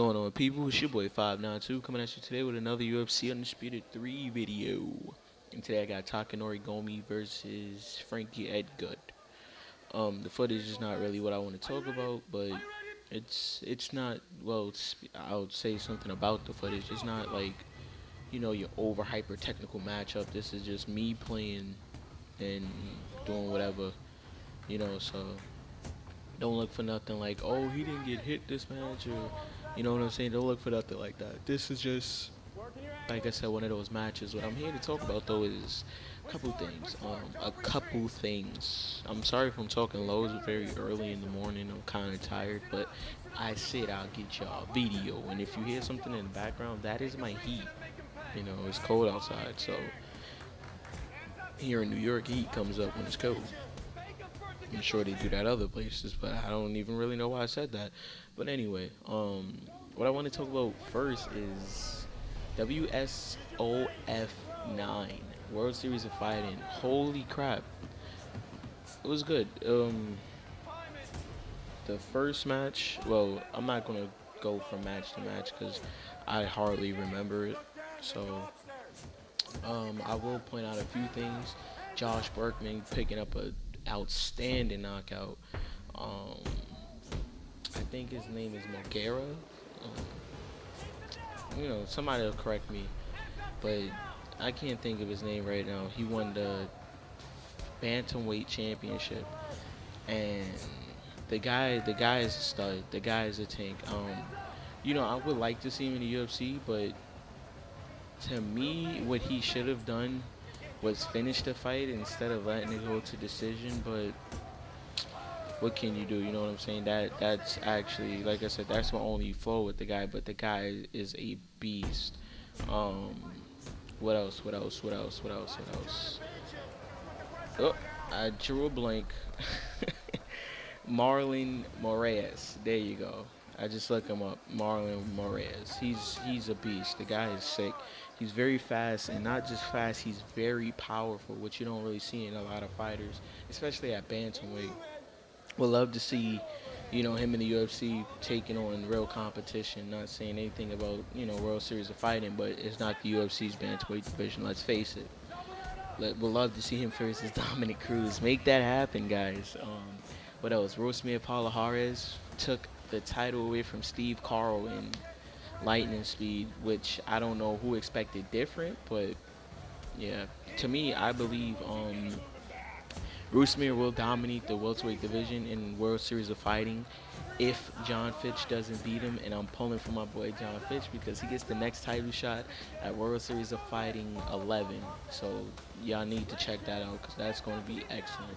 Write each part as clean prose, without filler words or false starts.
Going on, people? It's your boy 592 coming at you today with another UFC Undisputed 3 video. And today I got Takanori Gomi versus Frankie Edgar. The footage is not really what I want to talk about, but it's not I would say something about the footage. It's not like your over hyper technical matchup. This is just me playing and doing whatever, So don't look for nothing like, oh, he didn't get hit this match, or you know what I'm saying. Don't look for nothing like that. This is just, like I said, one of those matches. What I'm here to talk about though is a couple things. I'm sorry if I'm talking low. It's very early in the morning. I'm kind of tired, but I said I'll get y'all a video. And if you hear something in the background, that is my heat. It's cold outside, so here in New York, heat comes up when it's cold. I'm sure they do that other places, but I don't even really know why I said that. But anyway, what I want to talk about first is WSOF 9, World Series of Fighting. Holy crap, it was good. The first match, well, I'm not gonna go from match to match because I hardly remember it. So, I will point out a few things. Josh Berkman picking up a outstanding knockout. Um, I think his name is Mogera. Somebody will correct me, but I can't think of his name right now. He won the bantamweight championship, and the guy is a stud. The guy is a tank. I would like to see him in the UFC, but to me, what he should have done was finish the fight instead of letting it go to decision. But what can you do? You know what I'm saying? That's actually, like I said, that's my only flaw with the guy. But the guy is a beast. Um, what else? What else? What else? What else? What else? Oh, I drew a blank. Marlon Moraes. There you go. I just looked him up. Marlon Moraes. He's a beast. The guy is sick. He's very fast, and not just fast. He's very powerful, which you don't really see in a lot of fighters, especially at bantamweight. Would love to see, him in the UFC taking on real competition. Not saying anything about, World Series of Fighting, but it's not the UFC's bantamweight division. Let's face it. Would love to see him versus Dominic Cruz. Make that happen, guys. What else? Rosemary Palhares took the title away from Steve Carl in lightning speed, which I don't know who expected different, but yeah, to me, I believe Rosemary will dominate the welterweight division in World Series of Fighting if John Fitch doesn't beat him, and I'm pulling for my boy John Fitch because he gets the next title shot at World Series of Fighting 11. So y'all need to check that out because that's going to be excellent.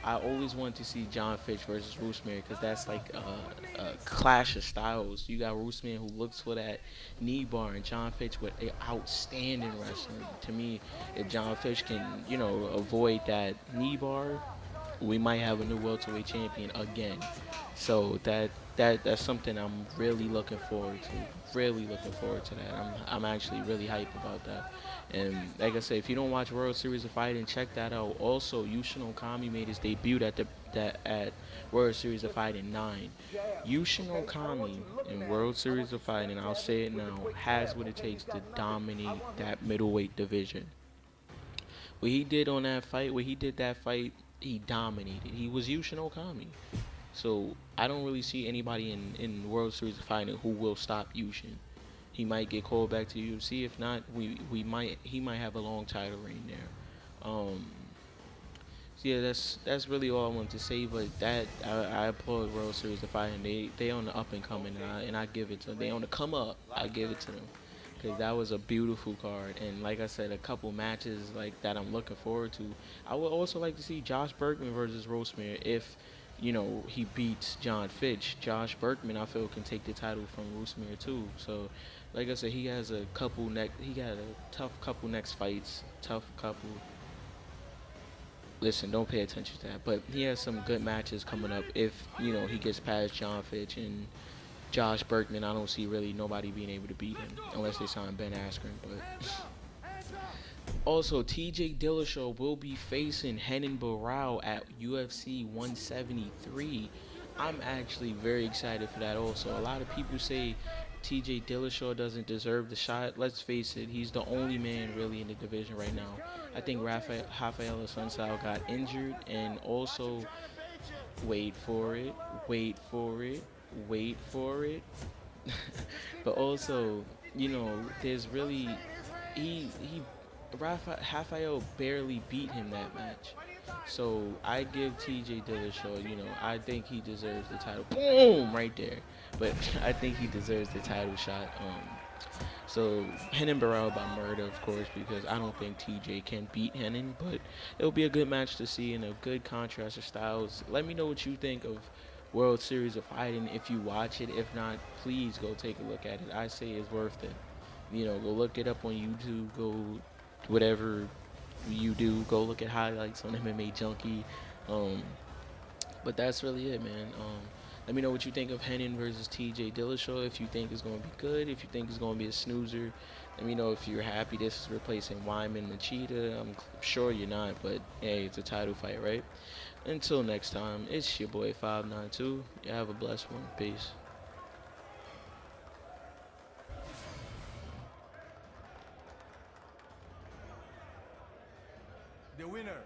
I always wanted to see John Fitch versus Rosemary because that's like a clash of styles. You got Rosemary who looks for that knee bar, and John Fitch with an outstanding wrestling. To me, if John Fitch can avoid that knee bar, we might have a new welterweight champion again. So that's something I'm really looking forward to. Really looking forward to that. I'm actually really hyped about that. And like I said, if you don't watch World Series of Fighting, check that out. Also, Yushin Okami made his debut at World Series of Fighting 9. Yushin Okami in World Series of Fighting, I'll say it now, has what it takes to dominate that middleweight division. What he did that fight, he dominated. He was Yushin Okami. So I don't really see anybody in World Series of Fighting who will stop Yushin. He might get called back to UFC. If not, he might have a long title reign there. So yeah, that's really all I wanted to say. But I applaud World Series of Fighting. They on the up and coming, and I give it to them. They on the come up. I give it to them because that was a beautiful card. And like I said, a couple matches like that I'm looking forward to. I would also like to see Josh Berkman versus Rosemary if he beats John Fitch. Josh Berkman, I feel, can take the title from Rosemary too. So, like I said, he got a tough couple next fights. Tough couple. Listen, don't pay attention to that. But he has some good matches coming up if, he gets past John Fitch and Josh Berkman. I don't see really nobody being able to beat him unless they sign Ben Askren. But also, TJ Dillashaw will be facing Renan Barão at UFC 173. I'm actually very excited for that also. A lot of people say TJ Dillashaw doesn't deserve the shot. Let's face it, he's the only man really in the division right now. I think Rafael Assunção got injured, and also, wait for it, wait for it, wait for it. But also, there's really he Rafael barely beat him that match. So I give TJ Dillashaw, I think he deserves the title. Boom, right there. But I think he deserves the title shot. So Henan Barrow by murder, of course, because I don't think TJ can beat Henan, but it'll be a good match to see and a good contrast of styles. Let me know what you think of World Series of Fighting if you watch it. If not, please go take a look at it. I say it's worth it. Go look it up on YouTube. Go whatever you do. Go look at highlights on MMA Junkie. Um, but that's really it, man. Let me know what you think of Henin versus TJ Dillashaw. If you think it's going to be good, if you think it's going to be a snoozer, let me know if you're happy this is replacing Wyman and Machida. I'm sure you're not, but hey, it's a title fight, right? Until next time, it's your boy 592. You have a blessed one. Peace. The winner